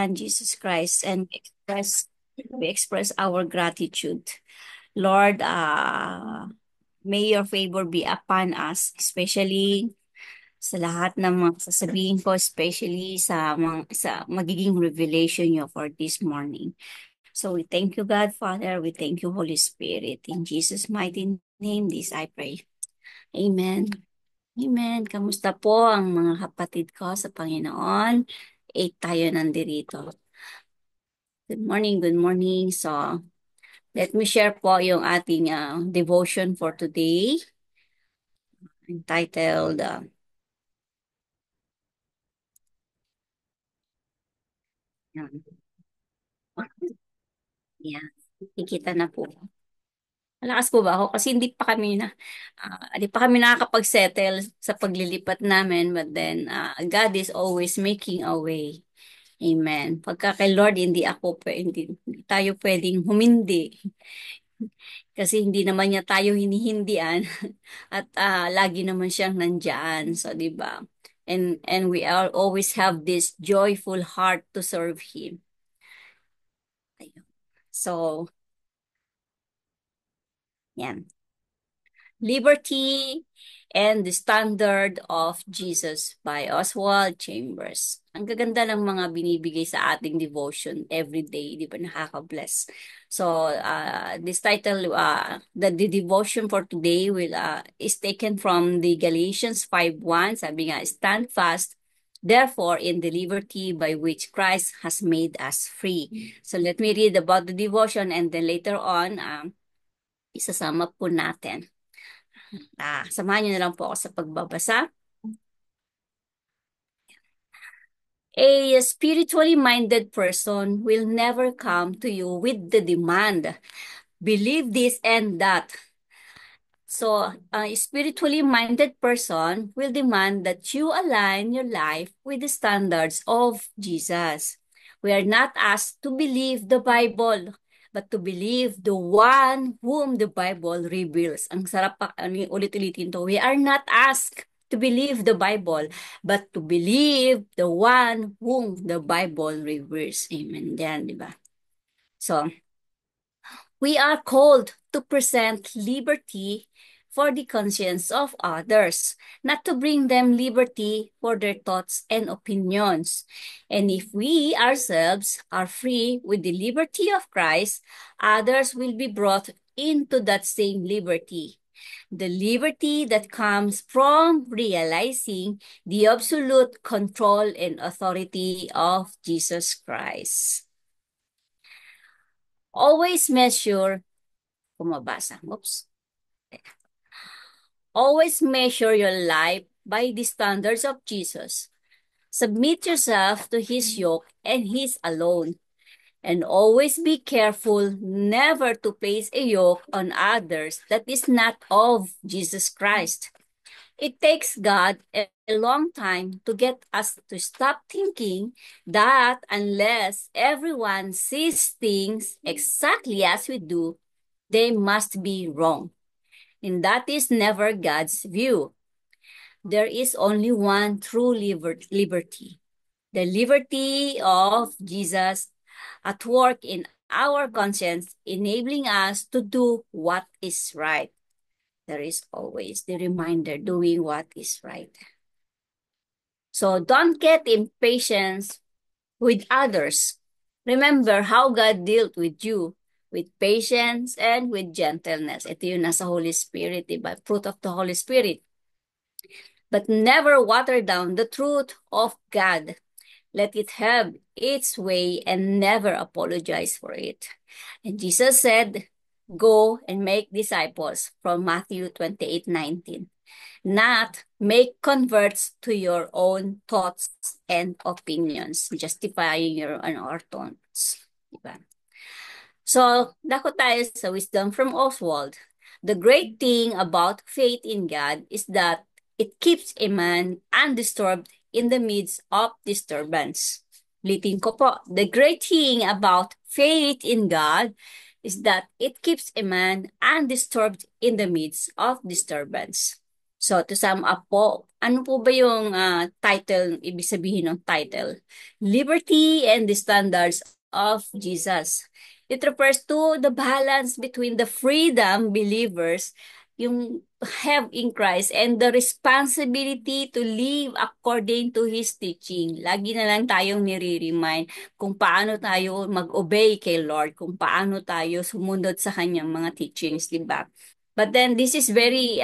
Jesus Christ, and we express our gratitude. Lord, may your favor be upon us, especially sa lahat ng mga sasabihin ko, especially sa magiging revelation nyo for this morning. So we thank you, God, Father. We thank you, Holy Spirit. In Jesus' mighty name, this I pray. Amen. Amen. Kamusta po ang mga kapatid ko sa Panginoon? 8 tayo nandirito. Good morning, good morning. So, let me share po yung ating devotion for today, entitled, yan. Yan. Kikita na po. Malakas po ba ako? Kasi hindi pa kami nakakapag-settle sa paglilipat namin, but then God is always making a way. Amen. Pagka kay Lord, hindi tayo pwedeng humindi. Kasi hindi naman niya tayo hinihindian at lagi naman siyang nandyan. So, di ba? And we all always have this joyful heart to serve Him. Ayun. So, yan. Liberty and the Standard of Jesus by Oswald Chambers. Ang gaganda ng mga binibigay sa ating devotion every day, di ba nakaka-bless. So, this title, the devotion for today is taken from the Galatians 5:1. Sabi nga, stand fast, therefore, in the liberty by which Christ has made us free. So, let me read about the devotion and then later on, isasama po natin. Samahan niyo na lang po ako sa pagbabasa. A spiritually minded person will never come to you with the demand, believe this and that. So, a spiritually minded person will demand that you align your life with the standards of Jesus. We are not asked to believe the Bible, but to believe the one whom the Bible reveals. Ang sarap pa, ulit-ulitin to. We are not asked to believe the Bible, but to believe the one whom the Bible reveals. Amen. Yan, di ba? So, we are called to present liberty for the conscience of others, not to bring them liberty for their thoughts and opinions. And if we ourselves are free with the liberty of Christ, others will be brought into that same liberty. The liberty that comes from realizing the absolute control and authority of Jesus Christ. Always measure, oops. Always measure your life by the standards of Jesus. Submit yourself to His yoke and His alone. And always be careful never to place a yoke on others that is not of Jesus Christ. It takes God a long time to get us to stop thinking that unless everyone sees things exactly as we do, they must be wrong. And that is never God's view. There is only one true liberty, the liberty of Jesus at work in our conscience, enabling us to do what is right. There is always the reminder, doing what is right. So don't get impatient with others. Remember how God dealt with you, with patience and with gentleness. Ito yung nasa Holy Spirit, diba? Fruit of the Holy Spirit. But never water down the truth of God. Let it have its way and never apologize for it. And Jesus said, go and make disciples from Matthew 28:19. Not make converts to your own thoughts and opinions, justifying your own thoughts. Diba? So, dako tayo sa wisdom from Oswald. The great thing about faith in God is that it keeps a man undisturbed in the midst of disturbance. Ulitin ko po, the great thing about faith in God is that it keeps a man undisturbed in the midst of disturbance. So, to sum up po, ano po ba yung title, ibig sabihin ng title? Liberty and the Standards of Jesus. It refers to the balance between the freedom believers yung have in Christ and the responsibility to live according to His teaching. Lagi na lang tayong nire-remind kung paano tayo mag-obey kay Lord, kung paano tayo sumunod sa kanyang mga teachings, di ba? But then this is very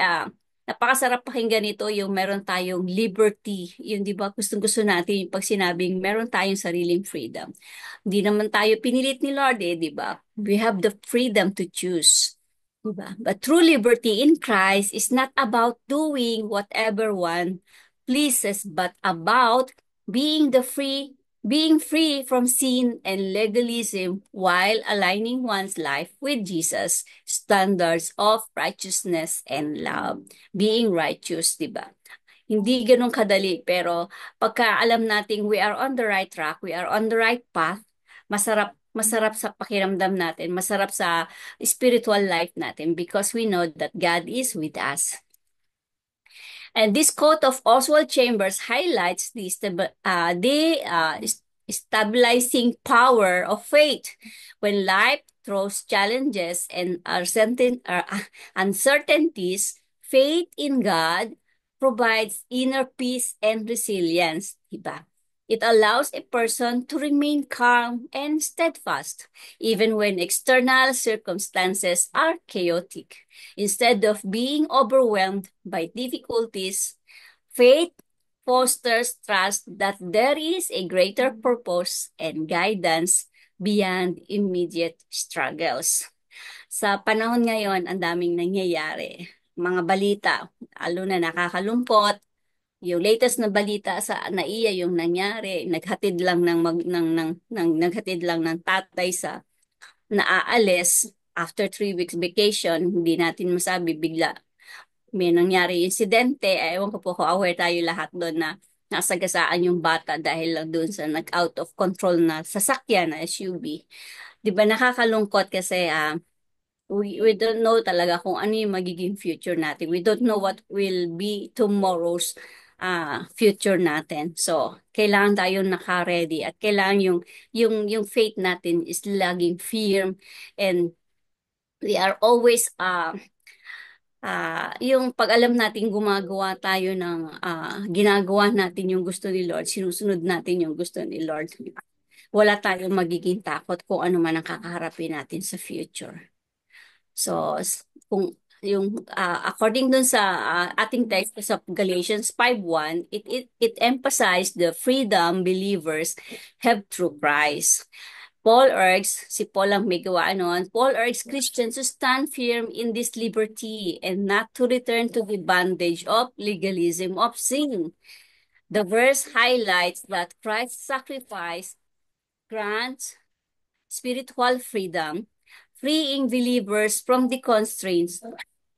napakasarap pakinggan nito yung meron tayong liberty. Yung 'di ba gustong-gusto natin yung pag sinabing meron tayong sariling freedom. Hindi naman tayo pinilit ni Lord 'di ba? We have the freedom to choose. 'Di ba? But true liberty in Christ is not about doing whatever one pleases, but about being the free being free from sin and legalism while aligning one's life with Jesus' standards of righteousness and love. Being righteous, di ba? Hindi ganun kadali, pero pagka alam nating we are on the right track, we are on the right path, masarap sa pakiramdam natin, masarap sa spiritual life natin because we know that God is with us. And this quote of Oswald Chambers highlights the stabilizing power of faith. When life throws challenges and uncertainties, faith in God provides inner peace and resilience. Diba? It allows a person to remain calm and steadfast, even when external circumstances are chaotic. Instead of being overwhelmed by difficulties, faith fosters trust that there is a greater purpose and guidance beyond immediate struggles. Sa panahon ngayon, ang daming nangyayari. Mga balita, lalo na nakakalungkot. Yung latest na balita sa NAIA yung nangyari, naghatid lang naghatid lang ng tatay sa naaalis after 3 weeks vacation, hindi natin masabi bigla may nangyari insidente. Ewan ko po kung aware tayo lahat doon na nasagasaan yung bata dahil lang doon sa nag-out of control na sasakyan na SUV. Di ba nakakalungkot kasi we don't know talaga kung ano yung magiging future natin. We don't know what will be tomorrow's future natin. So, kailangan tayo naka-ready at kailangan yung faith natin is laging firm and we are always yung pag alam natin gumagawa tayo ng ginagawa natin yung gusto ni Lord, sinusunod natin yung gusto ni Lord. Wala tayong magiging takot kung ano man ang kakaharapin natin sa future. So, kung yung according dun sa ating text sa Galatians 5:1, it emphasized the freedom believers have through Christ. Si Paul ang may gawa noon, Paul urges Christians to stand firm in this liberty and not to return to the bondage of legalism of sin. The verse highlights that Christ's sacrifice grants spiritual freedom, freeing believers from the constraints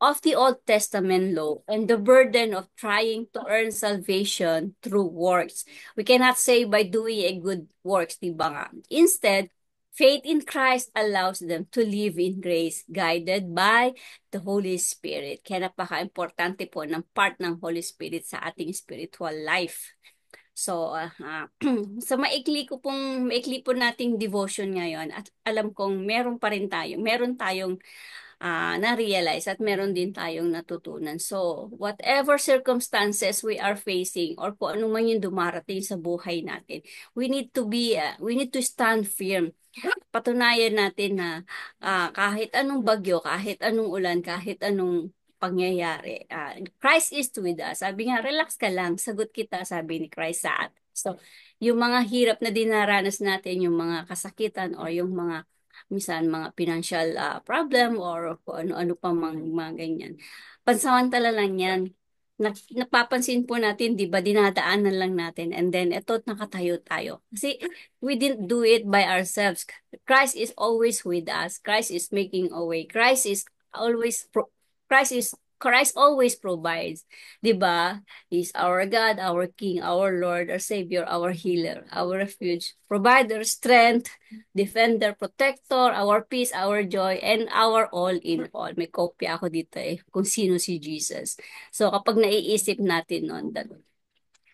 of the Old Testament law and the burden of trying to earn salvation through works. We cannot say by doing a good works, di ba nga? Instead, faith in Christ allows them to live in grace, guided by the Holy Spirit. Kaya napaka-importante po ng part ng Holy Spirit sa ating spiritual life. So, sa maikli po nating devotion ngayon at alam kong meron tayong na-realize at meron din tayong natutunan. So, whatever circumstances we are facing or kung ano man yung dumarating sa buhay natin, we need to stand firm. Patunayan natin na kahit anong bagyo, kahit anong ulan, kahit anong pangyayari. Christ is with us. Sabi nga, relax ka lang, sagot kita, sabi ni Christ sa atin. So, yung mga hirap na dinaranas natin, yung mga kasakitan o yung mga minsan mga financial problem or kung ano-ano pa mga ganyan. Pansamantala lang yan. Napapansin po natin, di ba, dinadaanan lang natin and then eto nakatayo tayo. Kasi we didn't do it by ourselves. Christ is always with us. Christ is making a way. Christ is Christ always provides. 'Di ba? He's our God, our King, our Lord, our Savior, our healer, our refuge, provider, strength, defender, protector, our peace, our joy, and our all in all. May kopya ako dito eh, kung sino si Jesus. So kapag naiisip natin noon,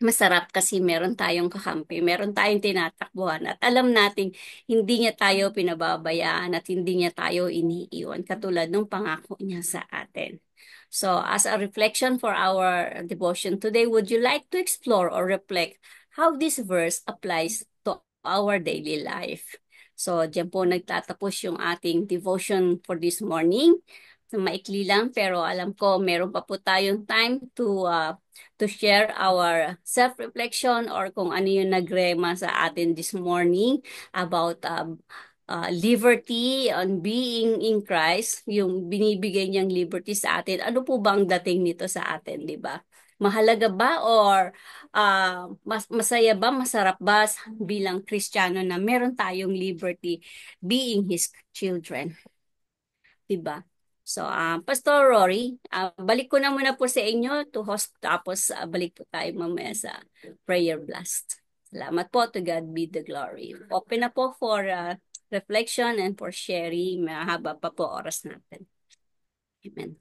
masarap kasi meron tayong kakampi, meron tayong tinatakbuhan at alam nating hindi niya tayo pinababayaan at hindi niya tayo iniiwan katulad ng pangako niya sa atin. So, as a reflection for our devotion today, would you like to explore or reflect how this verse applies to our daily life? So, diyan po nagtatapos yung ating devotion for this morning. Maikli lang pero alam ko meron pa po tayong time to share our self-reflection or kung ano yung nagrema sa atin this morning about liberty on being in Christ, yung binibigay niyang liberty sa atin. Ano po bang dating nito sa atin, di ba? Mahalaga ba or masaya ba, masarap ba bilang Kristiyano na meron tayong liberty being His children? Diba? So, Pastor Rory, balik ko na muna po sa inyo to host tapos balik po tayo mamaya sa prayer blast. Salamat po, to God be the glory. Open na po for reflection and for sharing. Mahaba pa po oras natin. Amen.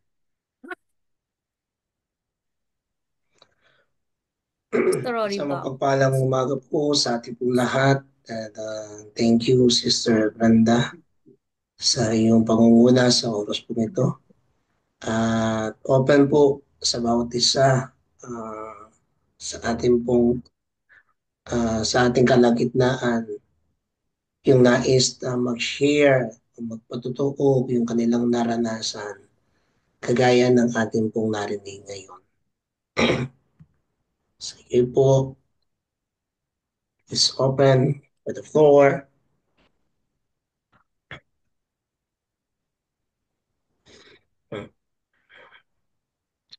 Pastor Rory Sa po. mapagpalang umaga po sa ating pong lahat. At thank you, Sister Brenda, sa iyong pangunguna sa oras po nito. At open po sa bawat isa sa ating pong sa ating kalagitnaan yung nais na mag-share o magpatutuo yung kanilang naranasan kagaya ng ating pong narinig ngayon. Sige po, is open for the floor.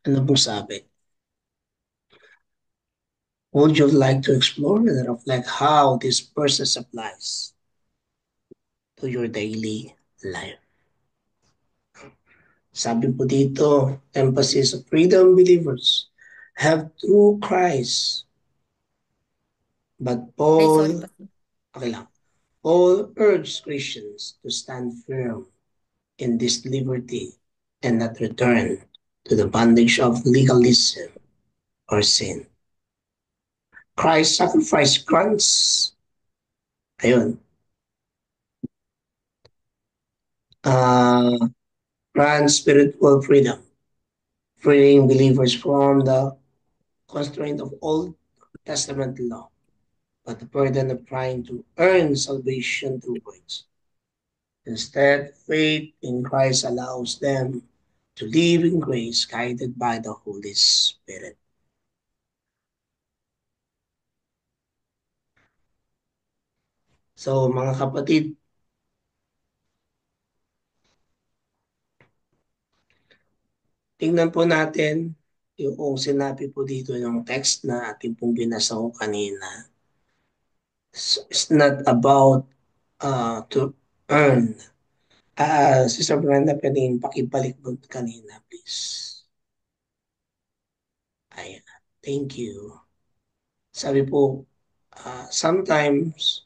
Ano pong sabi? Would you like to explore and reflect how this process applies to your daily life? Sabi po dito, emphasis of freedom believers have through Christ. But Ay, sorry Paul, pa. okay lang, Paul urged Christians to stand firm in this liberty and not return to the bondage of legalism or sin. Christ's sacrifice grants, ayun, uh, grants spiritual freedom, freeing believers from the constraint of Old Testament law, but the burden of trying to earn salvation through works. Instead, faith in Christ allows them to live in grace guided by the Holy Spirit. So mga kapatid, tingnan po natin yung sinabi po dito ng text na ating pong binasa ko kanina. It's not about to earn. Sister Brenda, pwedeng pakibalik mo kanina, please. Ayan. Thank you. Sabi po, sometimes,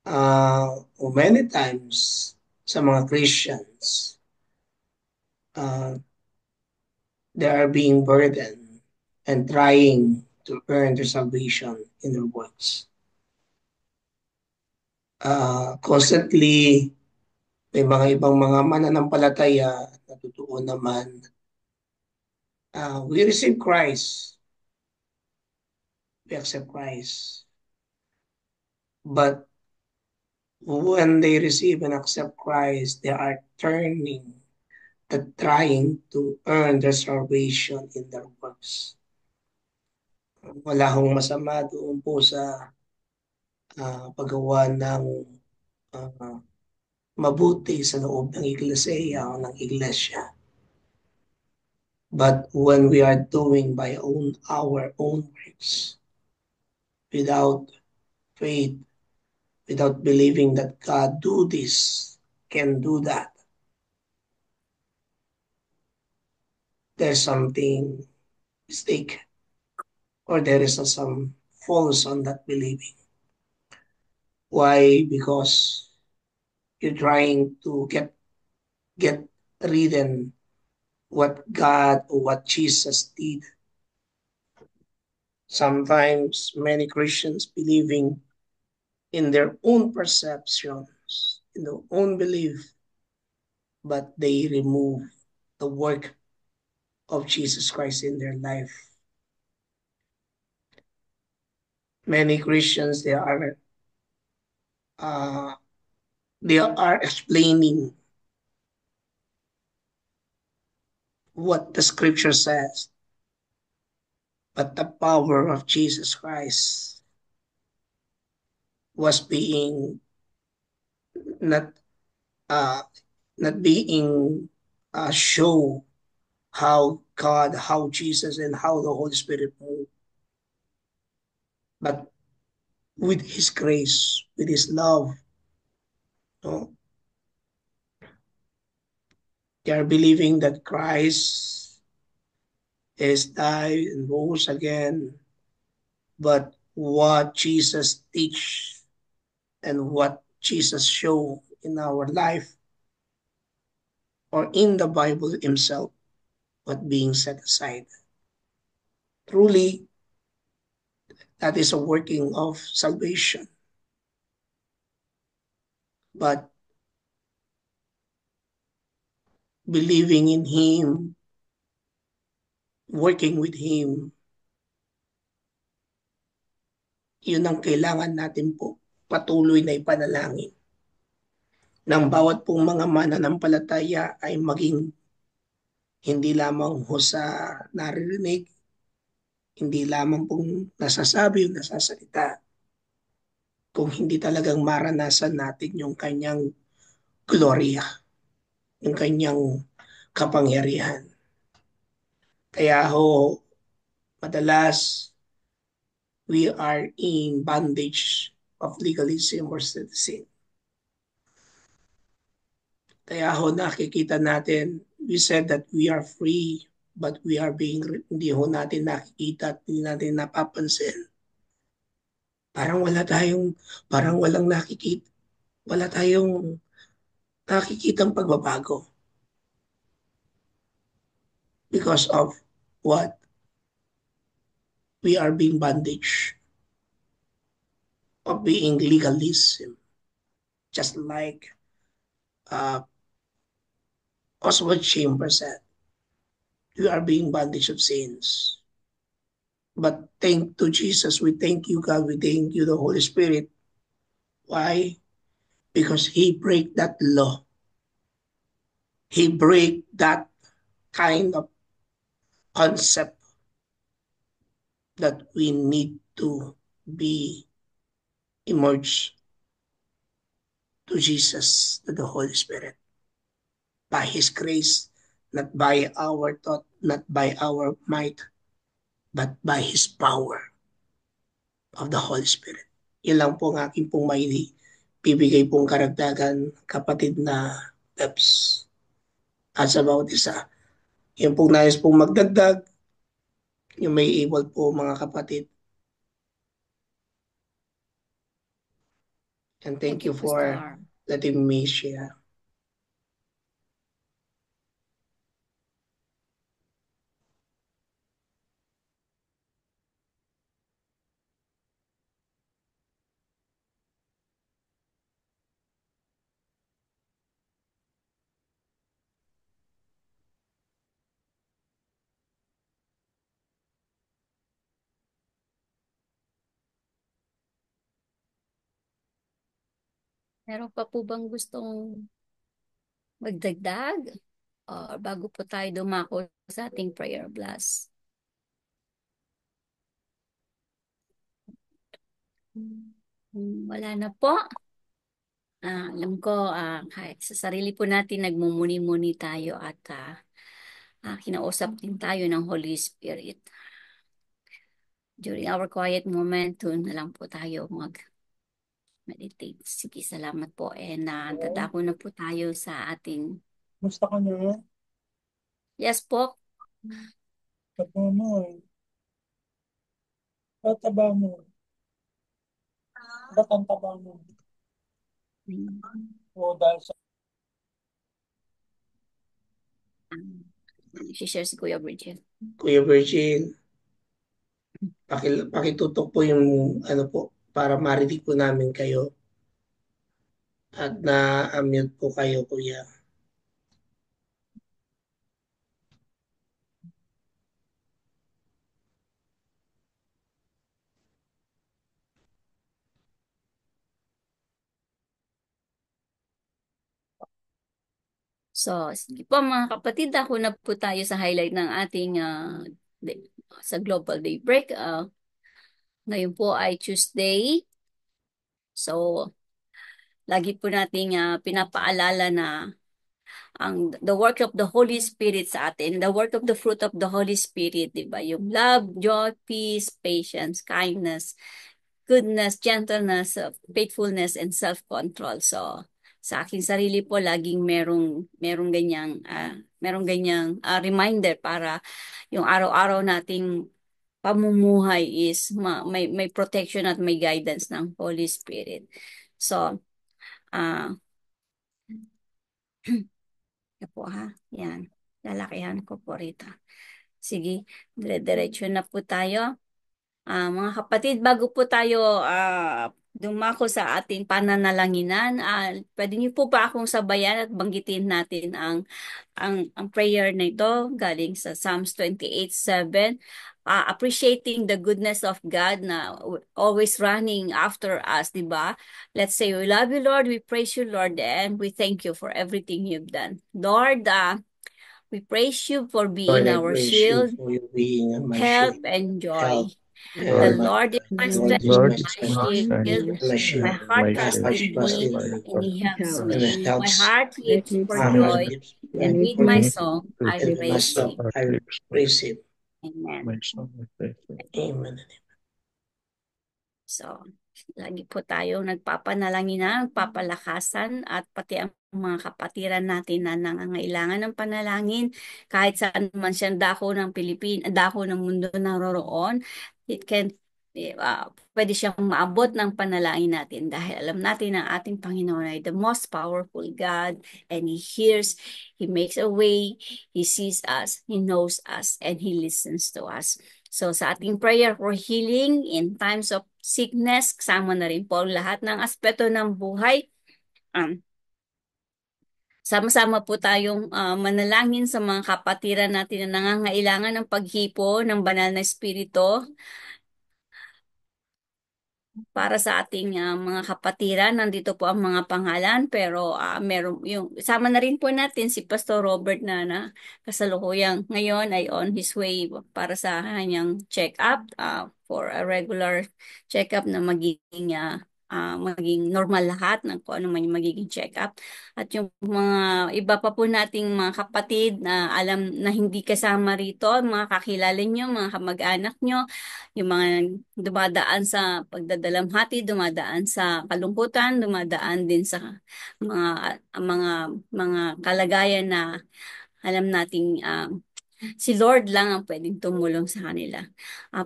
or many times, sa mga Christians, uh, they are being burdened and trying to earn their salvation in their works. Constantly, may mga ibang mga mananampalataya na totoo naman, we receive Christ, we accept Christ. But when they receive and accept Christ, they are turning and trying to earn their salvation in their works. Wala hong masama doon po sa paggawa ng uh, mabuti sa loob ng iglesia o ng iglesia. But when we are doing by our own works, without faith, without believing that God do this, can do that, there's something mistake or there is some false on that believing. Why? Because you're trying to get ridden what God or what Jesus did. Sometimes many Christians believing in their own perceptions, in their own belief, but they remove the work of Jesus Christ in their life. Many Christians uh, they are explaining what the scripture says, but the power of Jesus Christ was being not uh, not being show how God, how Jesus, and how the Holy Spirit move, but with His grace, with His love. No? They are believing that Christ is died and rose again, but what Jesus teach and what Jesus show in our life or in the Bible Himself, what being set aside. Truly, that is a working of salvation, but believing in Him, working with Him, yun ang kailangan natin po patuloy na ipanalangin ng bawat pong mga mananampalataya ay maging hindi lamang ho sa naririnig, hindi lamang pong nasasabi o nasasalita, kung hindi talagang maranasan natin yung kanyang gloria, yung kanyang kapangyarihan. Kaya ho, madalas we are in bondage of legalism or sin. Kaya ho nakikita natin, we said that we are free, but we are being, hindi ho natin nakikita at hindi natin napapansin. Parang walang nakikita, wala tayong nakikitang pagbabago because of what we are being bondage of being legalism. Just like uh, Oswald Chambers said, we are being bondage of sins. But thank to Jesus, we thank you, God, we thank you, the Holy Spirit. Why? Because He break that law. He break that kind of concept that we need to be immersed to Jesus, to the Holy Spirit, by His grace, not by our thought, not by our might, but by His power of the Holy Spirit. Yun lang po ang aking pong may bibigay pong karagdagan, kapatid na Peps. At sa bawat isa, yung pong nais pong magdagdag, yung may able po mga kapatid. And thank Thank you you po, for Star. letting me share. Meron pa po bang gustong magdagdag? Or bago po tayo dumako sa ating prayer blast? Wala na po. Alam ko, kahit sa sarili po natin, nagmumuni-muni tayo at kinausap din tayo ng Holy Spirit. During our quiet moment, doon na lang po tayo mag-meditate. Sige, salamat po. And dadako na po tayo sa ating... Gusto ka na? Yes po. Taba mo eh. Tataba mo. Ba't ang taba mo? O dahil sa... Si-share si Kuya Virgil. Kuya Virgil, pakitutok po yung ano po para marinig po namin kayo at na-mute po kayo, Kuya. So, sige po mga kapatid, ako na po tayo sa highlight ng ating sa Global Daybreak. Ngayon po ay Tuesday. So, lagi po nating pinapaalala na the work of the Holy Spirit sa atin, the work of the fruit of the Holy Spirit, di ba? Yung love, joy, peace, patience, kindness, goodness, gentleness, faithfulness, and self-control. So, sa aking sarili po, laging merong ganyang reminder para yung araw-araw nating pamumuhay is may protection at may guidance ng Holy Spirit. So, ah, yan po ha, yan. Lalakihan ko po rito. Sige, dire-diretso na po tayo. Mga kapatid, bago po tayo dumako sa ating pananalanginan, pwede niyo po ba akong sabayan at banggitin natin ang prayer na ito galing sa Psalms 28:7, appreciating the goodness of God na always running after us, di ba? Let's say, we love you, Lord, we praise you, Lord, and we thank you for everything you've done. Lord, we praise you for Lord, being I our praise you shield, for you being my help, shield, and joy. help, The and Lord, my Lord is my Lord strength, is Lord my Lord, is my my my strength shield. strength and and my My shield. and heart my my My trusts shield, heart in trusts and Him, in my you, and God, He He helps helps and me. it me. My helps. heart My leaps for lips My praise heart joy, Him. leaps My and right with lips for my joy, praise Him. song I praise and with my praise my song Him. heart I lips for praise Him. Amen. my song of faith. Amen. So, lagi po tayo nagpapanalangin na, nagpapalakasan at pati ang mga kapatiran natin na nangangailangan ng panalangin kahit saan man siya dako ng dako ng mundo naroroon, it can pwede siyang maabot ng panalangin natin dahil alam natin ang ating Panginoon ay the most powerful God, and He hears, He makes a way, He sees us, He knows us, and He listens to us. So sa ating prayer for healing in times of sickness, kasama na rin po ang lahat ng aspeto ng buhay. Um, Sama-sama po tayong manalangin sa mga kapatiran natin na nangangailangan ng paghipo ng banal na espiritu para sa ating mga kapatiran. Nandito po ang mga pangalan, pero meron yung sama na rin po natin si Pastor Robert na kasalukuyang ngayon ay on his way para sa kanyang check-up, for a regular check-up na maging normal lahat ng kung ano man yung magiging check-up. At yung mga iba pa po nating mga kapatid na alam na hindi kasama rito, mga kakilala nyo, mga kamag-anak nyo, yung mga dumadaan sa pagdadalamhati, dumadaan sa kalungkutan, dumadaan din sa mga kalagayan na alam nating si Lord lang ang pwedeng tumulong sa kanila.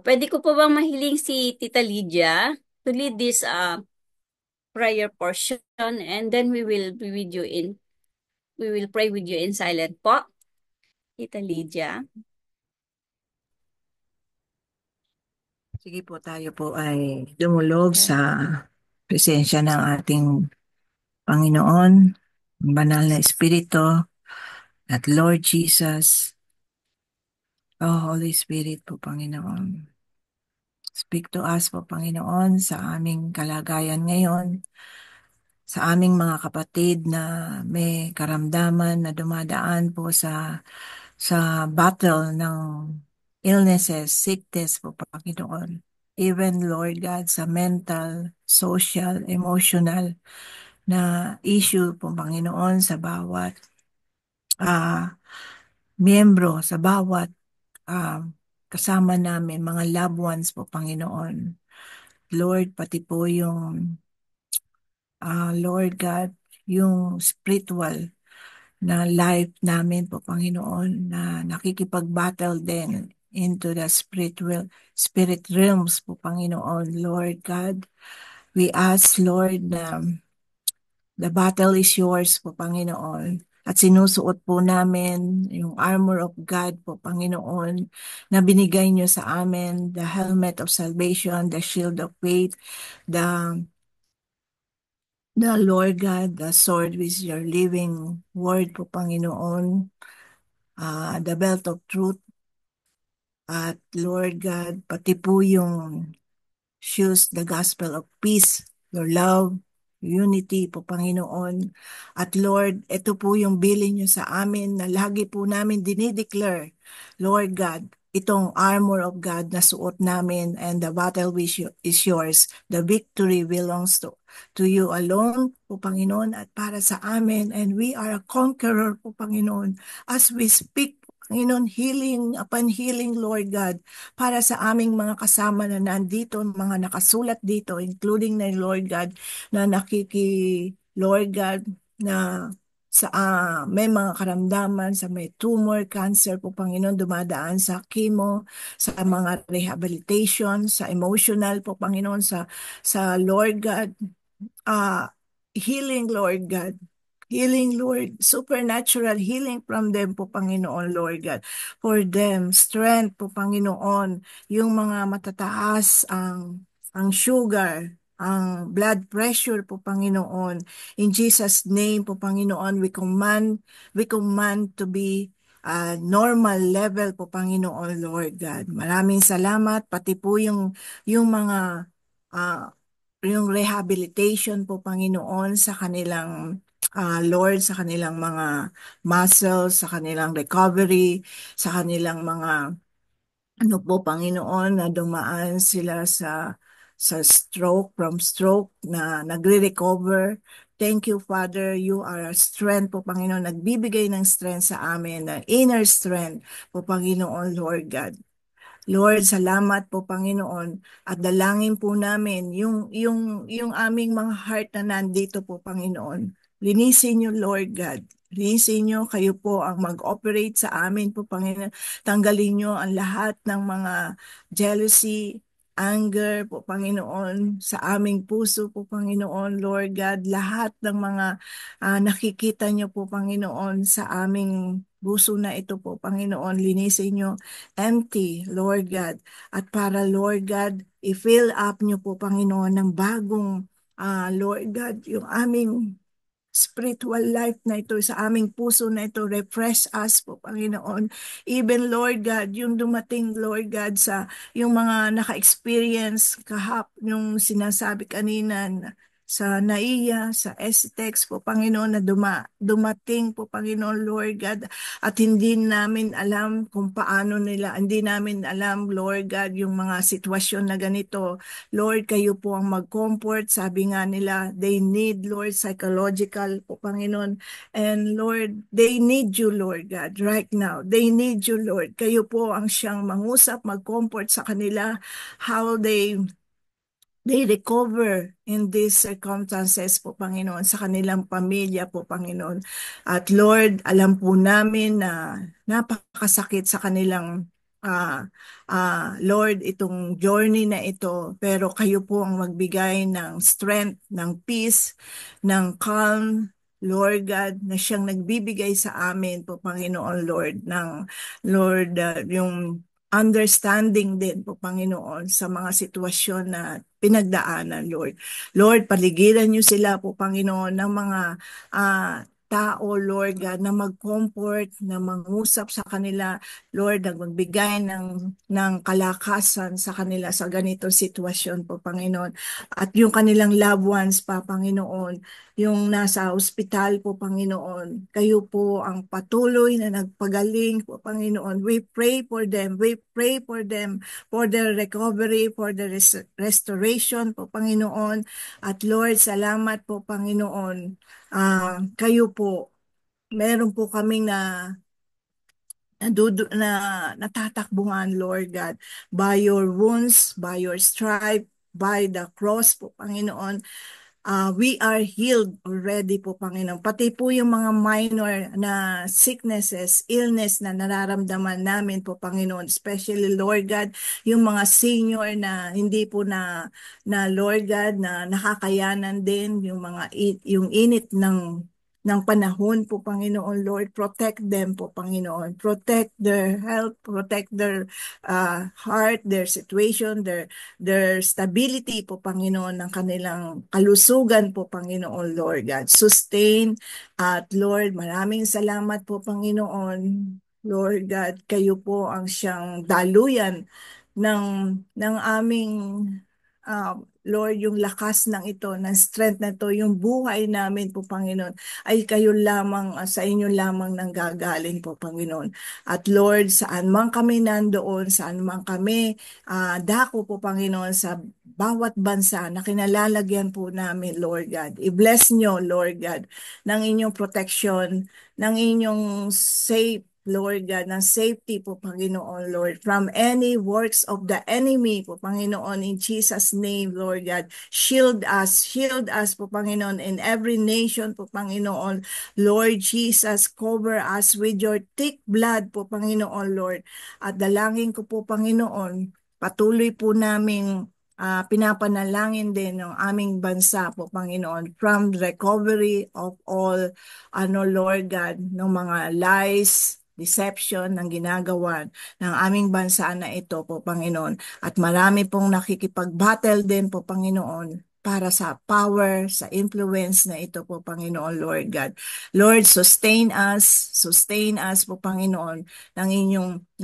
Pwede ko po bang mahiling si Tita Lydia to lead this prayer portion, and then we will pray with you in silent po. Tita Lydia. Sige po, tayo po ay dumulog sa presensya ng ating Panginoon, ang banal na Espiritu, at Lord Jesus, oh Holy Spirit po, Panginoon. Speak to us po, Panginoon, sa aming kalagayan ngayon, sa aming mga kapatid na may karamdaman na dumadaan po sa battle ng illnesses, sickness po, Panginoon. Even, Lord God, sa mental, social, emotional na issue po, Panginoon, sa bawat ah miyembro, sa bawat ah, kasama namin, mga loved ones po, Panginoon. Lord, pati po yung Lord God, yung spiritual na life namin po, Panginoon, na nakikipag-battle din into the spirit realms po, Panginoon. Lord God, we ask, Lord, na the battle is yours po, Panginoon. At sinusuot po namin yung armor of God po, Panginoon, na binigay niyo sa amin, the helmet of salvation, the shield of faith, the Lord God, the sword with your living word po, Panginoon, the belt of truth, at Lord God, pati po yung shoes the gospel of peace, your love, unity po, Panginoon. At Lord, ito po yung bilin nyo sa amin na lagi po namin dinideclare, Lord God, itong armor of God na suot namin, and the battle is yours. The victory belongs to you alone po, Panginoon, at para sa amin. And we are a conqueror po, Panginoon. As we speak, Panginoon, healing upon healing, Lord God, para sa aming mga kasama na nandito, mga nakasulat dito, including na Lord God, na Lord God, na may mga karamdaman sa may tumor, cancer po, Panginoon, dumadaan sa chemo, sa mga rehabilitation, sa emotional po, Panginoon, sa Lord God, uh, healing, Lord God. Healing, Lord, supernatural healing from them po, Panginoon, Lord God. For them, strength po, Panginoon, yung mga matataas ang sugar, ang blood pressure po, Panginoon. In Jesus' name po, Panginoon, we command to be normal level po, Panginoon, Lord God. Maraming salamat, pati po yung mga uh, yung rehabilitation po, Panginoon, sa kanilang Lord, sa kanilang mga muscles, sa kanilang recovery, sa kanilang mga ano po, Panginoon, na dumaan sila sa stroke, from stroke, na nagre-recover. Thank you, Father. You are a strength po, Panginoon. Nagbibigay ng strength sa amin, ng inner strength po, Panginoon, Lord God. Lord, salamat po, Panginoon, at dalangin po namin yung aming mga heart na nandito po, Panginoon. Linisin niyo, Lord God. Linisin niyo, kayo po ang mag-operate sa amin po, Panginoon. Tanggalin niyo ang lahat ng mga jealousy, anger po, Panginoon, sa aming puso po, Panginoon, Lord God. Lahat ng mga nakikita niyo po, Panginoon, sa aming puso na ito po, Panginoon. Linisin niyo empty, Lord God. At para, Lord God, i-fill up niyo po, Panginoon, ng bagong, Lord God, yung aming spiritual life na ito, sa aming puso na ito, refresh us po, Panginoon. Even, Lord God, yung dumating, Lord God, sa yung mga naka-experience yung sinasabi kanina sa NAIA, sa STEX po, Panginoon, na dumating po, Panginoon, Lord God, at hindi namin alam kung paano nila, hindi namin alam, Lord God, yung mga sitwasyon na ganito. Lord, kayo po ang mag-comfort. Sabi nga nila, they need, Lord, psychological po, Panginoon. And Lord, they need you, Lord God, right now. They need you, Lord. Kayo po ang siyang mangusap, mag-comfort sa kanila, how they recover in these circumstances po, Panginoon, sa kanilang pamilya po, Panginoon. At Lord, alam po namin na napakasakit sa kanilang Lord, itong journey na ito, pero kayo po ang magbigay ng strength, ng peace, ng calm, Lord God, na siyang nagbibigay sa amin po, Panginoon, Lord, ng Lord, yung understanding din po, Panginoon, sa mga sitwasyon na pinagdaanan, Lord. Lord, paligiran niyo sila po, Panginoon, ng mga tao, Lord God, na mag-comfort, na mangusap sa kanila, Lord, na magbigay ng kalakasan sa kanila sa ganitong sitwasyon po, Panginoon. At yung kanilang loved ones pa, Panginoon, yung nasa ospital po, Panginoon, kayo po ang patuloy na nagpagaling po, Panginoon. We pray for them. We pray for them, for their recovery, for their restoration po, Panginoon. At Lord, salamat po, Panginoon. Kayo po, meron po kaming na natatakbuhan, Lord God, by your wounds, by your stripe, by the cross po, Panginoon. we are healed already po, Panginoon. Pati po yung mga minor na sicknesses, illness na nararamdaman namin po, Panginoon. Especially, Lord God, yung mga senior na hindi po na Lord God, na nakakayanan din yung mga yung init ng panahon po, Panginoon. Lord, protect them po, Panginoon. Protect their health, protect their heart, their situation, their stability po, Panginoon, ng kanilang kalusugan po, Panginoon, Lord God. Sustain at Lord, maraming salamat po, Panginoon. Lord God, kayo po ang siyang daluyan ng aming Lord, yung lakas ng ito, ng strength na ito, yung buhay namin po, Panginoon, ay kayo lamang, sa inyo lamang nanggagaling po, Panginoon. At Lord, saan man kami nandoon, saan man kami dako po, Panginoon, sa bawat bansa na kinalalagyan po namin, Lord God. I-bless nyo, Lord God, ng inyong protection, ng inyong safe, Lord God, ng safety po, Panginoon, Lord, from any works of the enemy po, Panginoon, in Jesus' name, Lord God. Shield us po, Panginoon, in every nation po, Panginoon. Lord Jesus, cover us with your thick blood po, Panginoon, Lord. At dalangin ko po, Panginoon, patuloy po naming pinapanalangin din ng aming bansa po, Panginoon, from recovery of all, Lord God, ng mga lies, deception ng ginagawa ng aming bansa na ito po, Panginoon. At marami pong nakikipag-battle din po, Panginoon, para sa power, sa influence na ito po, Panginoon, Lord God. Lord, sustain us po, Panginoon, ng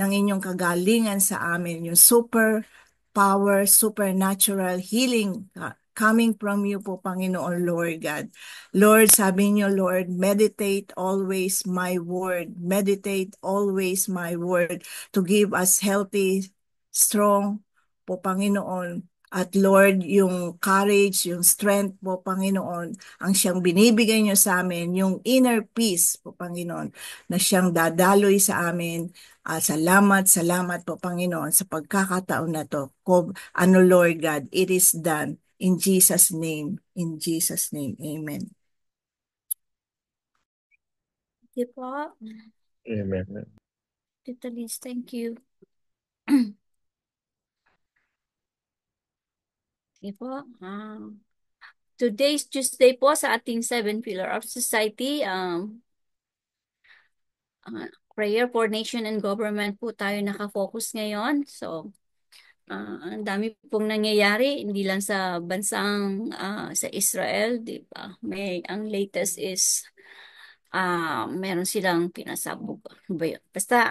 inyong kagalingan sa amin, yung super power, supernatural healing coming from you po, Panginoon, Lord God. Lord, sabi niyo, Lord, meditate always my word. Meditate always my word to give us healthy, strong po, Panginoon. At Lord, yung courage, yung strength po, Panginoon, ang siyang binibigay niyo sa amin, yung inner peace po, Panginoon, na siyang dadaloy sa amin. Salamat po, Panginoon, sa pagkakataon na to. Lord God, it is done. In Jesus' name, amen. Thank you po. Amen. Tita Liz, thank you. Okay po. Today's Tuesday po sa ating 7 Pillar of Society. Prayer for Nation and Government po tayo nakafocus ngayon. So, ang dami pong nangyayari, hindi lang sa bansang sa Israel, di ba? Ang latest is meron silang pinasabog. Ano ba yun? Basta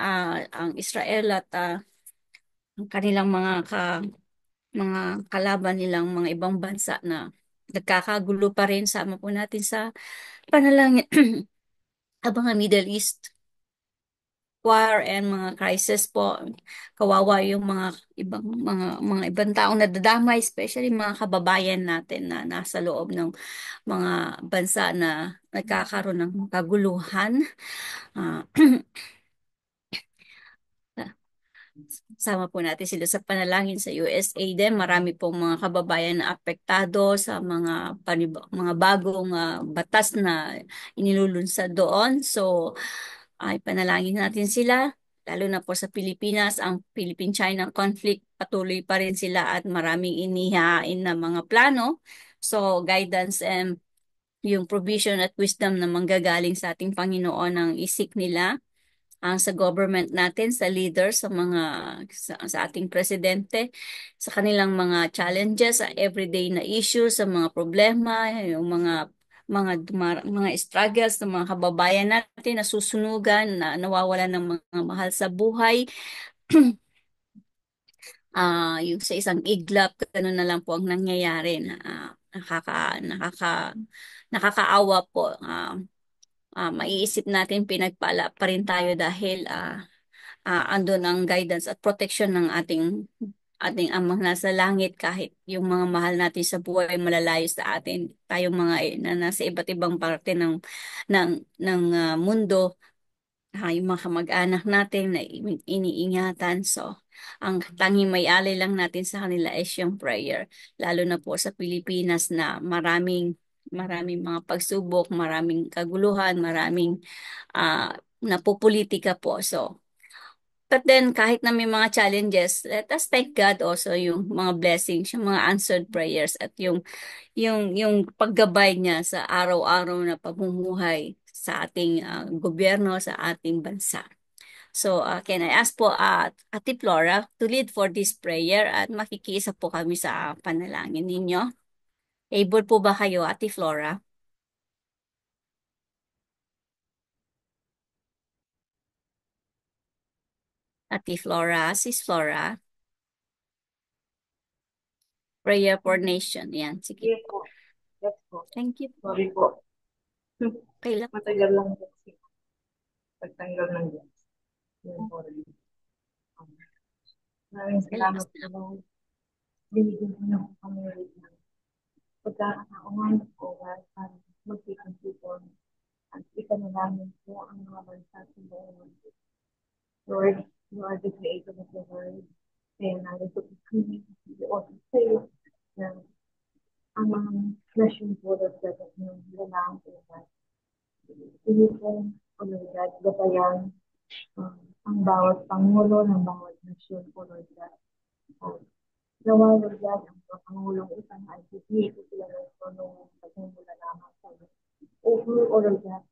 ang Israel at ang kanilang mga kalaban nilang mga ibang bansa na nagkakagulo pa rin. Sama po natin sa panalangin habang ang Middle East war and mga crisis po. Kawawa yung mga ibang taong nadadamay, especially mga kababayan natin na nasa loob ng mga bansa na nagkakaroon ng kaguluhan. Ah, Sama po natin sila sa panalangin sa USA din. Marami pong mga kababayan na apektado sa mga bagong batas na inilulunsad doon. So, ay panalangin natin sila. Lalo na po sa Pilipinas, ang Philippine-China conflict, patuloy pa rin sila at maraming inihain na mga plano. So, guidance and yung provision at wisdom na manggagaling sa ating Panginoon ang isik nila sa government natin, sa leaders, sa ating presidente, sa kanilang mga challenges, sa everyday na issues, sa mga problema, yung mga struggles ng mga kababayan natin na susunugan, na nawawalan ng mga mahal sa buhay. Yung sa isang iglap, ganun na lang po ang nangyayari na nakakaawa po. Maiisip natin pinagpala pa rin tayo dahil andun ang guidance at protection ng ating amang nasa langit kahit yung mga mahal natin sa buhay malalayo sa atin, tayong mga na nasa iba't ibang parte ng mundo, yung mga kamag-anak natin na iniingatan. So, ang tanging may alay lang natin sa kanila is yung prayer, lalo na po sa Pilipinas na maraming Maraming mga pagsubok, maraming kaguluhan, maraming napopolitika po. So, but then kahit na may mga challenges, let us thank God also yung mga blessings, yung mga answered prayers at yung paggabay niya sa araw-araw na pamumuhay sa ating gobyerno, sa ating bansa. So, can I ask po Ate Flora to lead for this prayer at makikiisa po kami sa panalangin ninyo? Able po ba kayo, Ate Flora? Ate Flora, Sis Flora, prayer for nation. Yan, sige Yes po. po. Yes po. Thank you po. Sorry po. Okay lang po. Matagal lang kasi pagtanggal ng gas. Yun po rin. Maraming Relax salamat lang. po. Binigyan mo na po kami ulit ng pagkakataon po para magkikonsipon at ipanalangin po ang mga bansa sa buong mundo. Lord, you are the creator of the world. Kaya narito po kami also sa iyo na ang mga nasyon po at dapat ng lalang po na hindi po, O Lord God, gabayan ang bawat pangulo ng bawat nasyon po, Lord God. Nawa, Lord God, ang mga pangulong isang ay hindi ko sila ng tulong pagmumula lamang sa iyo. Over, O Lord God,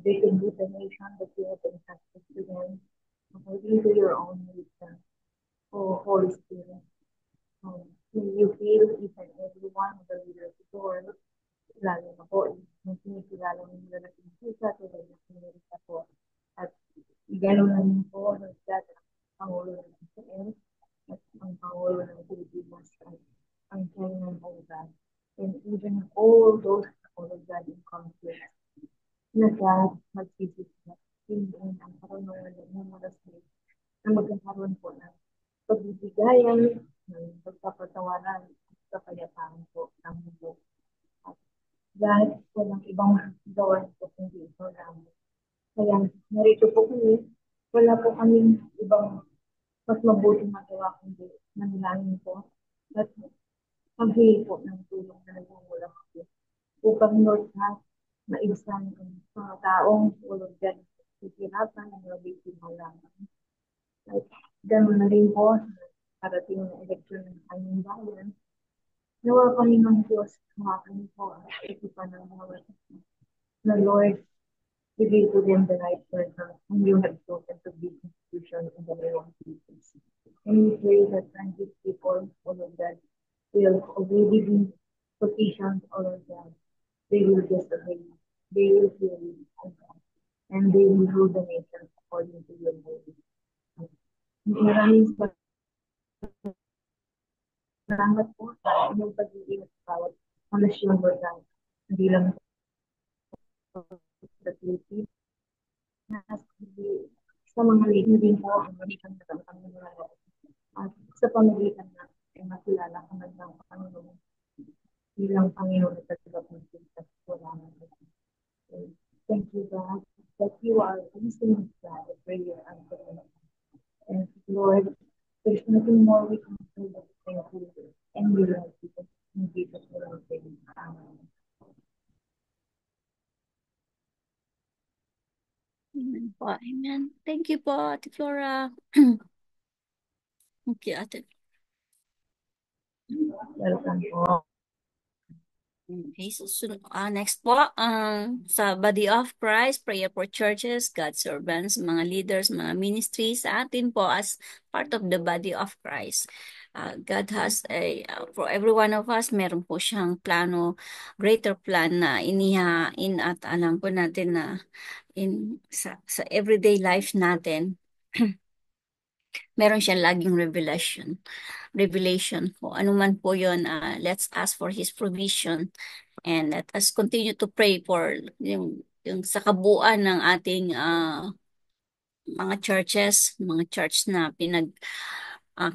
they can do the nation that you have entrusted to them according to your own wisdom. O Holy Spirit, may you fill each and every one of the leaders of the world, lalo na po, yung sinikilala ng nila na pinisa, tulad ng Amerika po. At gano'n na rin po, Lord God, ang Pangulo ng Israel at ang Pangulo ng Pilipinas at ang China and all that. And even all those, Lord God, in conflict, na God, magsisisa, hindi ang karunungan ng mga state na magkakaroon po ng pagbibigayan, ng pagpapatawaran at kapayapaan po ng mundo. At dahil walang ibang gawain po kundi ito namin. Kaya narito po kami, wala po kaming ibang mas mabuting magawa kundi manalangin po at paghingi po ng tulong na nagmumula po upang Lord God, maibsan ang mga taong ulog dyan hihirapan ng mabiktima lamang. At ganoon na rin po sa parating na eleksyon ng aming bayan. Nawa kami ng Diyos, mga kami po ang isipan ng mga na Lord, give to them the right person whom you have chosen to be institution in the name of Jesus. And we pray that transit people, all of that, will already be positioned, all of that. They will just obey. They will fear you, and they will rule the nation according to your will. Maraming salamat po sa inyong pag-iingat sa bawat nasyon, Lord God. Hindi lang sa Philippines, sa mga leading din po ang magiging natamang nila. At sa pamagitan na ay makilala ang ng Panginoon bilang Panginoon at tagapagligtas sa wala ng Thank you, God, that you are listening to God, the prayer and prayer. And Lord, there's nothing more we can do but thank you and we love you. In Jesus' name, amen. Amen po. Amen. Thank you po, Ate Flora. Thank you, Ate. Welcome po. Okay, so next po, sa Body of Christ, Prayer for Churches, God's Servants, mga leaders, mga ministries, sa atin po as part of the Body of Christ. God has for every one of us, meron po siyang plano, greater plan na inihain at alam po natin na sa everyday life natin, meron siyang laging revelation po. Ano man po yun, let's ask for His provision and let us continue to pray for yung sa kabuuan ng ating mga churches, mga church na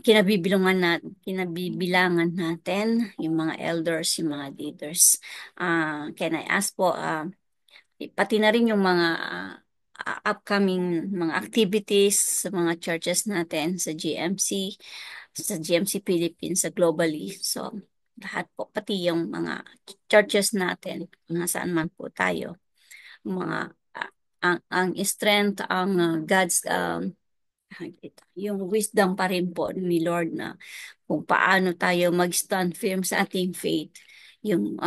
kinabibilangan natin, yung mga elders, yung mga leaders. Can I ask po, pati na rin yung mga upcoming mga activities sa mga churches natin sa GMC Philippines, sa globally. So, lahat po, pati yung mga churches natin, nasaan man po tayo, mga ang strength, ang God's yung wisdom pa rin po ni Lord na kung paano tayo mag-stand firm sa ating faith, yung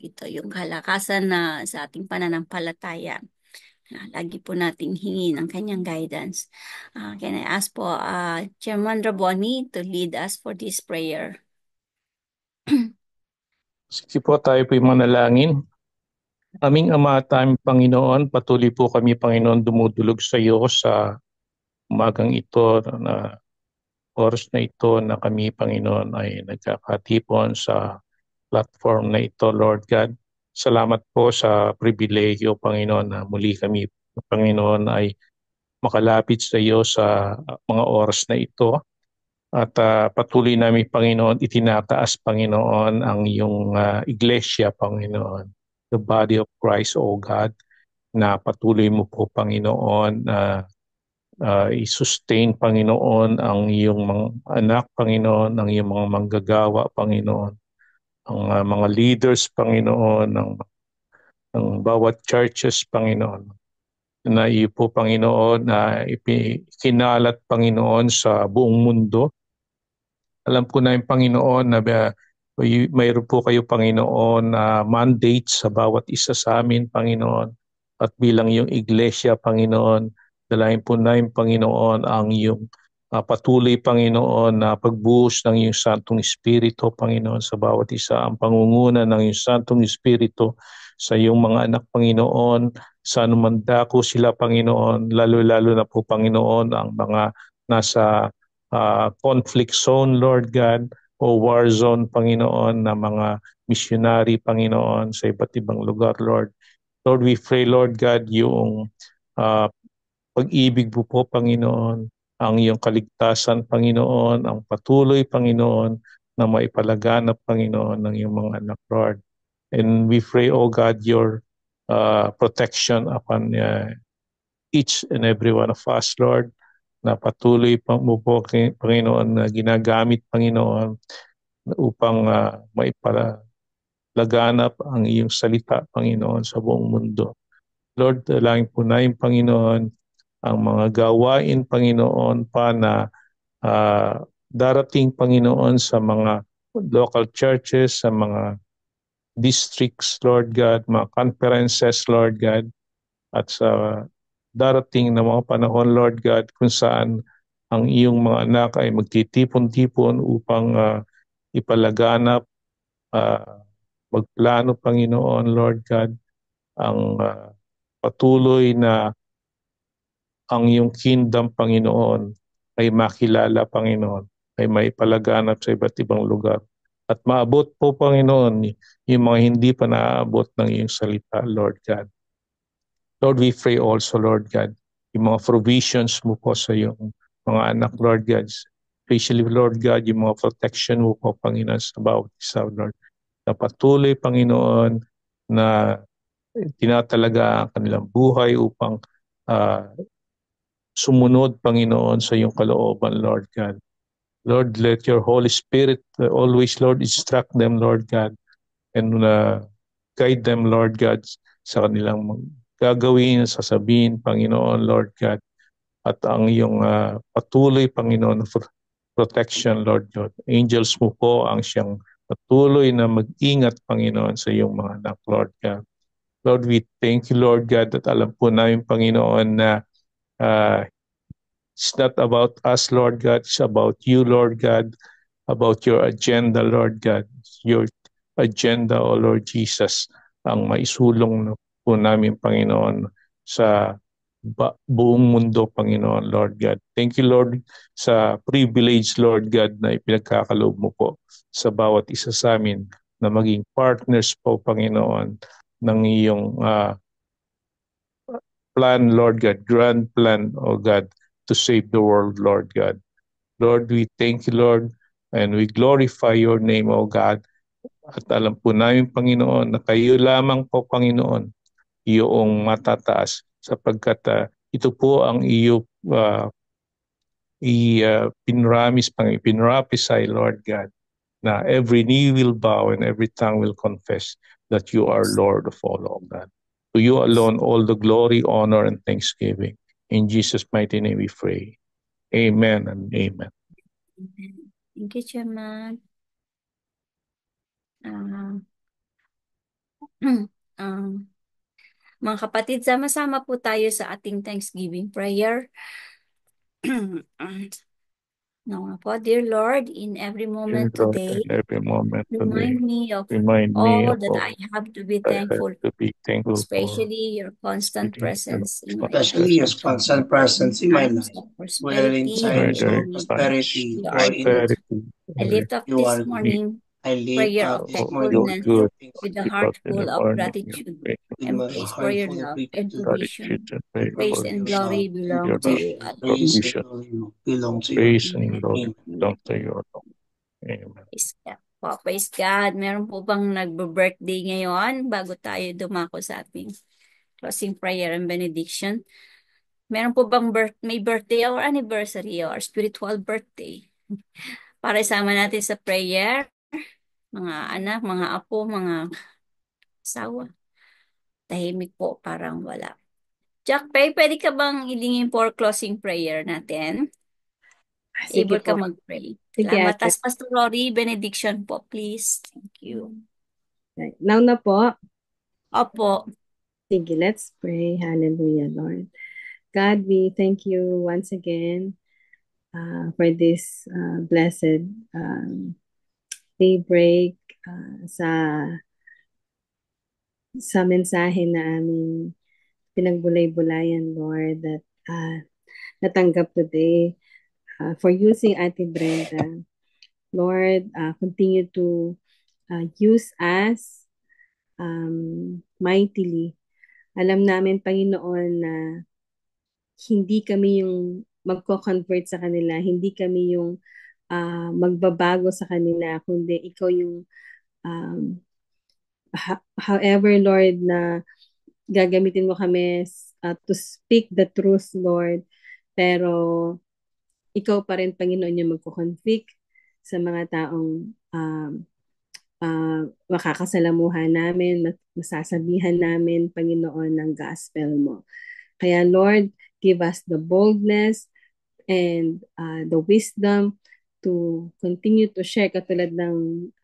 ito yung kalakasan na sa ating pananampalataya. Lagi po nating hingin ang kanyang guidance. Can I ask po Chairman Raboni to lead us for this prayer? Sige po, tayo po'y manalangin. Aming Ama at aming Panginoon, patuloy po kami, Panginoon, dumudulog sa iyo sa umagang ito, na oras na ito na kami, Panginoon, ay nagkakatipon sa platform na ito, Lord God. Salamat po sa pribilehyo, Panginoon, na muli kami, Panginoon, ay makalapit sa iyo sa mga oras na ito. At patuloy namin, Panginoon, itinataas, Panginoon, ang iyong iglesia, Panginoon, the body of Christ, O God, na patuloy mo po, Panginoon, i-sustain, Panginoon, ang iyong mga anak, Panginoon, ang iyong mga manggagawa, Panginoon, ang mga leaders, Panginoon, ng bawat churches, Panginoon, na iyo po, Panginoon, na ikinalat, Panginoon, sa buong mundo. Alam ko na yung Panginoon na mayroon po kayo, Panginoon, na mandate sa bawat isa sa amin, Panginoon. At bilang yung iglesia, Panginoon, dalahin po na yung Panginoon ang yung patuloy, Panginoon, na pagbuhos ng iyong Santong Espiritu, Panginoon, sa bawat isa. Ang pangunguna ng iyong Santong Espiritu sa iyong mga anak, Panginoon, sa anuman dako sila, Panginoon, lalo-lalo na po, Panginoon, ang mga nasa conflict zone, Lord God, o war zone, Panginoon, na mga missionary, Panginoon, sa iba't ibang lugar, Lord. Lord, we pray, Lord God, yung pag-ibig mo po, Panginoon, ang iyong kaligtasan, Panginoon, ang patuloy, Panginoon, na maipalaganap, Panginoon, ng iyong mga anak, Lord. And we pray, O God, your protection upon each and every one of us, Lord, na patuloy mo po, Panginoon, na ginagamit, Panginoon, upang maipalaganap ang iyong salita, Panginoon, sa buong mundo. Lord, dalangin po namin, Panginoon, ang mga gawain, Panginoon, pa na darating, Panginoon, sa mga local churches, sa mga districts, Lord God, mga conferences, Lord God, at sa darating na mga panahon, Lord God, kung saan ang iyong mga anak ay magtitipon-tipon upang ipalaganap, magplano, Panginoon, Lord God, ang patuloy na ang iyong kingdom, Panginoon, ay makilala, Panginoon, ay maipalaganap sa iba't ibang lugar. At maabot po, Panginoon, yung mga hindi pa naaabot ng iyong salita, Lord God. Lord, we pray also, Lord God, yung mga provisions mo po sa iyong mga anak, Lord God. Especially, Lord God, yung mga protection mo po, Panginoon, sa bawat isa, Lord. Na patuloy, Panginoon, na tinatalaga ang kanilang buhay upang sumunod, Panginoon, sa iyong kalooban, Lord God. Lord, let your Holy Spirit always, Lord, instruct them, Lord God, and guide them, Lord God, sa kanilang gagawin, sasabihin, Panginoon, Lord God, at ang iyong patuloy, Panginoon, protection, Lord God. Angels mo po ang siyang patuloy na mag-ingat, Panginoon, sa iyong mga anak, Lord God. Lord, we thank you, Lord God, at alam po namin, Panginoon, na it's not about us, Lord God, it's about you, Lord God, about your agenda, Lord God, your agenda, O Lord Jesus, ang maisulong po namin, Panginoon, sa buong mundo, Panginoon, Lord God. Thank you, Lord, sa privilege, Lord God, na ipinagkakaloob mo po sa bawat isa sa amin na maging partners po, Panginoon, ng iyong plan, Lord God, grand plan, O God, to save the world, Lord God. Lord, we thank you, Lord, and we glorify your name, O God. At alam po namin, Panginoon, na kayo lamang po, Panginoon, iyong matataas sapagkat ito po ang iyo pinramis, ipinrapisay, Lord God, na every knee will bow and every tongue will confess that you are Lord of all of that. To you alone all the glory, honor, and thanksgiving. In Jesus' mighty name we pray. Amen and amen. Thank you, Chairman. Mga kapatid, sama-sama po tayo sa ating Thanksgiving prayer. Dear Lord, in every moment Dear Lord, today, in every moment today, remind me of remind me all of that all I have to be I have thankful, to be thankful for, especially your constant presence in my life. Especially your constant presence in my Times life, of whether in prosperity and times of need, prosperity you are or in good. prosperity, I lift up you this are good. morning I live prayer up of this morning your thankfulness good, with a keep heart up in the full of morning, gratitude with and my praise for heart your full of love and gratitude. gratitude provision. and praise Praise for and Your glory love and belong your to love, you provision. alone. Praise provision, and glory belong to you. praise and glory Amen. belong to you alone. Amen. Praise God. Meron po bang nagbe-birthday ngayon bago tayo dumako sa ating closing prayer and benediction? Meron po bang may birthday or anniversary or spiritual birthday? Para isama natin sa prayer, mga anak, mga apo, mga asawa. Tahimik po, parang wala. Jack Pay, pwede ka bang ilingin for closing prayer natin? Sige Able ka po. mag-pray. Sige, Salamat. ate. As Pastor Rory, benediction po, please. Thank you. Now na po. Opo. Sige, let's pray. Hallelujah, Lord. God, we thank you once again for this blessed daybreak sa mensahe na aming pinagbulay-bulayan, Lord, that natanggap today for using Ate Brenda. Lord, continue to use us mightily. Alam namin, Panginoon, na hindi kami yung magko-convert sa kanila, hindi kami yung magbabago sa kanila, kundi ikaw yung however, Lord, na gagamitin mo kami to speak the truth, Lord. Pero ikaw pa rin, Panginoon, yung magko-convict sa mga taong makakasalamuhan namin, masasabihan namin, Panginoon, ng gospel mo. Kaya, Lord, give us the boldness and the wisdom to continue to share, katulad ng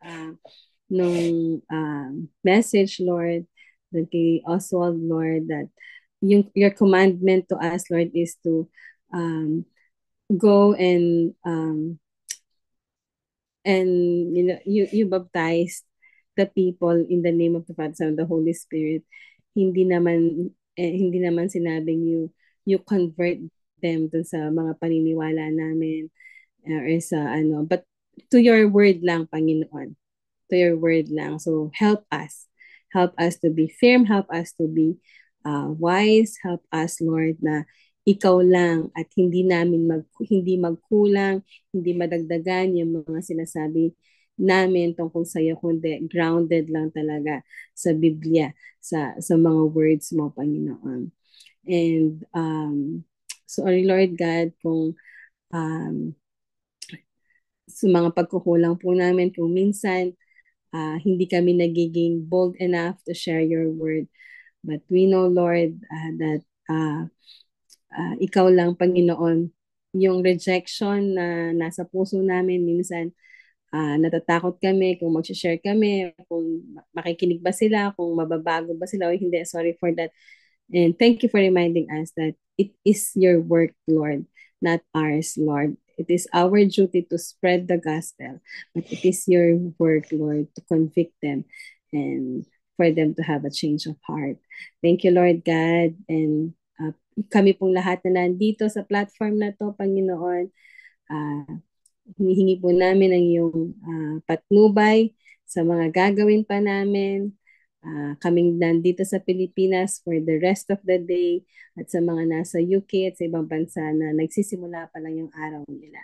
message, Lord, that kay Oswald, Lord, that your commandment to us, Lord, is to go and you baptize the people in the name of the Father, Son, and the Holy Spirit. Hindi naman sinabing you convert them dun sa mga paniniwala namin or sa but to your word lang, Panginoon. To your word lang. So help us to be firm, help us to be wise, help us, Lord, na ikaw lang at hindi magkulang, hindi madagdagan yung mga sinasabi namin tungkol sa iyo, kundi grounded lang talaga sa Biblia, sa mga words mo, Panginoon. And sorry, Lord God, kung sa mga pagkukulang po namin, kung minsan hindi kami nagiging bold enough to share your word. But we know, Lord, that ikaw lang, Panginoon, yung rejection na nasa puso namin, minsan natatakot kami kung mag-share kami, kung makikinig ba sila, kung mababago ba sila o hindi. Sorry for that. And thank you for reminding us that it is your work, Lord, not ours, Lord. It is our duty to spread the gospel, but it is your work, Lord, to convict them and for them to have a change of heart. Thank you, Lord God. And kami pong lahat na nandito sa platform na to, Panginoon, hinihingi po namin ang iyong patnubay sa mga gagawin pa namin. Kaming nandito sa Pilipinas for the rest of the day at sa mga nasa UK at sa ibang bansa na nagsisimula pa lang yung araw nila.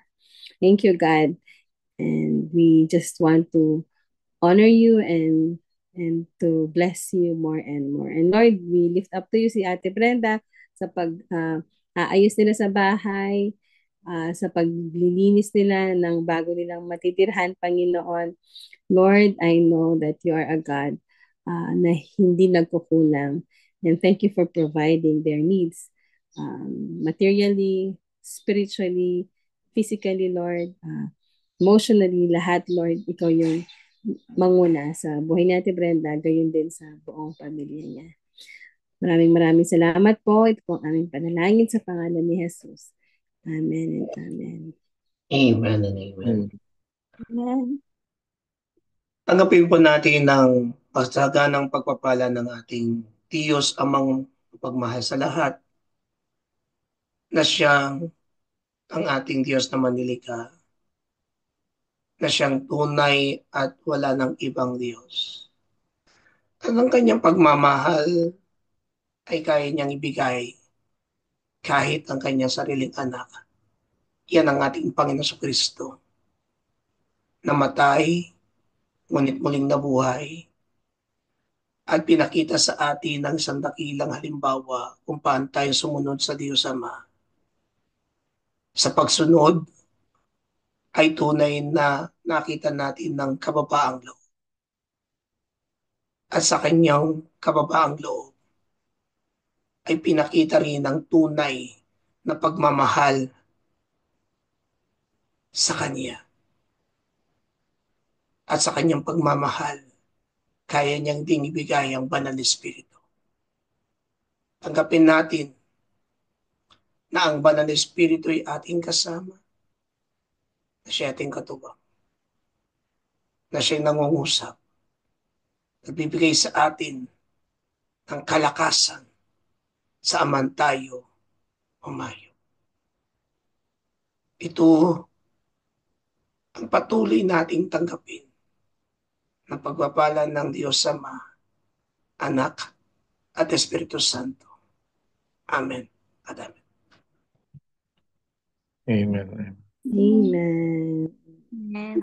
Thank you, God. And we just want to honor you and to bless you more and more. And Lord, we lift up to you si Ate Brenda sa pag-aayos nila sa bahay. sa paglilinis nila ng bago nilang matitirhan, Panginoon. Lord, I know that you are a God na hindi nagkukulang. And thank you for providing their needs materially, spiritually, physically, Lord, emotionally, lahat, Lord, ikaw yung manguna sa buhay ni Ate Brenda, gayon din sa buong pamilya niya. Maraming salamat po. Ito po ang aming panalangin sa pangalan ni Jesus. Amen and amen. Amen and amen. Amen. Tanggapin po natin ng pasaganang pagpapala ng ating Diyos amang pagmahal sa lahat, na siyang ang ating Diyos na manilikha, na siyang tunay at wala ng ibang Diyos. At ang kanyang pagmamahal ay kaya niyang ibigay kahit ang kanyang sariling anak. Yan ang ating Panginoon Kristo. Namatay, ngunit muling nabuhay, at pinakita sa atin ng isang dakilang halimbawa kung paano tayo sumunod sa Diyos Ama. Sa pagsunod ay tunay na nakita natin ng kababaang loob. At sa kanyang kababaang loob ay pinakita rin ng tunay na pagmamahal sa Kanya. At sa kanyang pagmamahal, kaya niyang ding ibigay ang banal na Espiritu. Tanggapin natin na ang banal na Espiritu ay ating kasama, na siya ating katubang, na siya nangungusap, nagbibigay sa atin ng kalakasan sa aman tayo umayo. Ito ang patuloy nating tanggapin ng pagpapala ng Diyos Ama, Anak, at Espiritu Santo. Amen at amen. Amen. Amen. Amen. Amen.